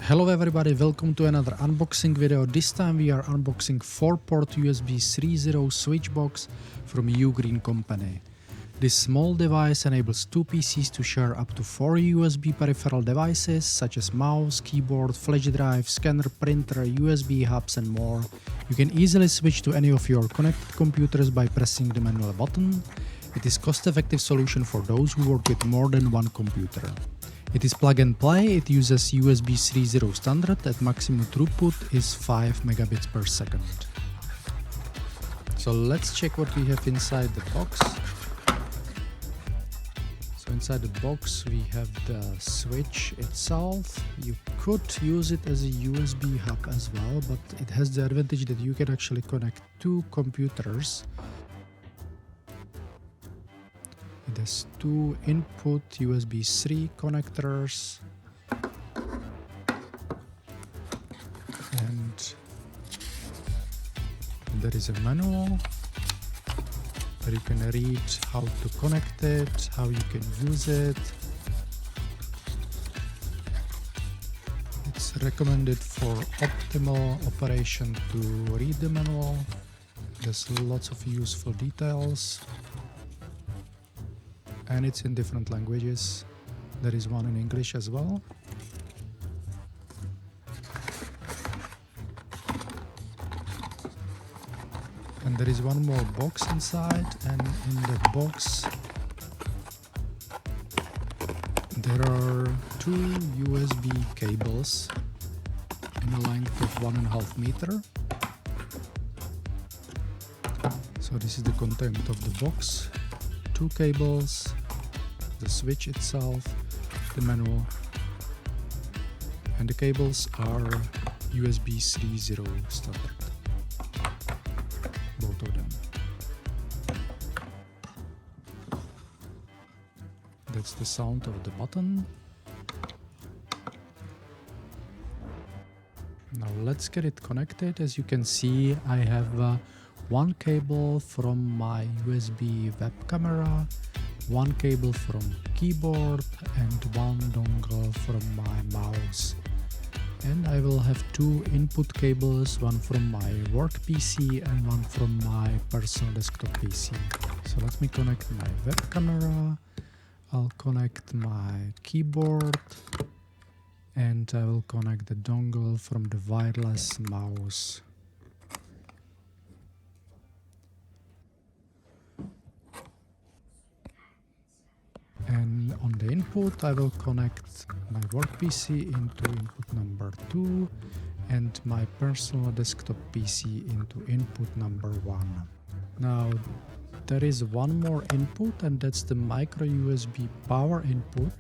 Hello everybody, welcome to another unboxing video. This time we are unboxing 4-port USB 3.0 Switch Box from Ugreen company. This small device enables two PCs to share up to 4 USB peripheral devices such as mouse, keyboard, flash drive, scanner, printer, USB hubs and more. You can easily switch to any of your connected computers by pressing the manual button. It is cost-effective solution for those who work with more than one computer. It is plug and play. It uses USB 3.0 standard at maximum throughput is 5 megabits per second. So let's check what we have inside the box. So inside the box we have the switch itself. You could use it as a USB hub as well, but it has the advantage that you can actually connect two computers. It has two input USB 3 connectors and there is a manual where you can read how to connect it, how you can use it. It's recommended for optimal operation to read the manual. There's lots of useful details. And it's in different languages. There is one in English as well. And there is one more box inside, and in the box there are two USB cables in a length of 1.5 meters. So this is the content of the box. Two cables, the switch itself, the manual, and the cables are USB 3.0 standard, both of them. That's the sound of the button. Now let's get it connected. As you can see, I have one cable from my USB web camera, one cable from keyboard and one dongle from my mouse. And I will have two input cables, one from my work PC and one from my personal desktop PC. So let me connect my web camera, I'll connect my keyboard and I will connect the dongle from the wireless mouse. And on the input I will connect my work PC into input number 2 and my personal desktop PC into input number 1. Now there is one more input and that's the micro USB power input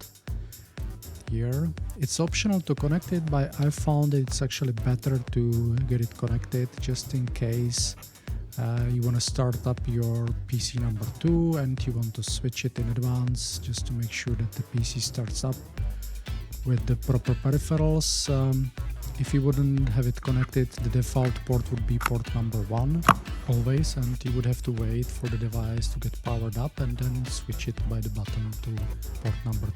here. It's optional to connect it, but I found it's actually better to get it connected just in case you want to start up your PC number 2 and you want to switch it in advance just to make sure that the PC starts up with the proper peripherals. If you wouldn't have it connected, the default port would be port number 1 always, and you would have to wait for the device to get powered up and then switch it by the button to port number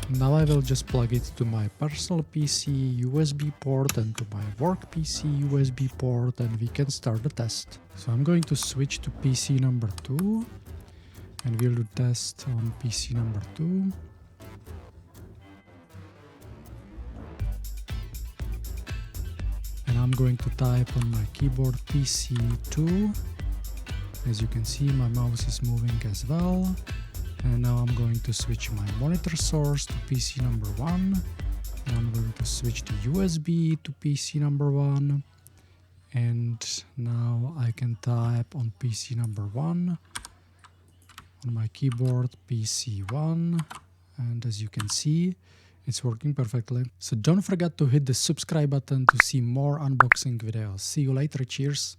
2. Now I will just plug it to my personal PC USB port and to my work PC USB port and we can start the test. So I'm going to switch to PC number 2 and we'll do test on PC number 2. And I'm going to type on my keyboard PC2. As you can see, my mouse is moving as well. And now I'm going to switch my monitor source to PC number 1. Now I'm going to switch to USB to PC number 1. And now I can type on PC number 1 on my keyboard PC1. And as you can see, it's working perfectly. So don't forget to hit the subscribe button to see more unboxing videos. See you later. Cheers.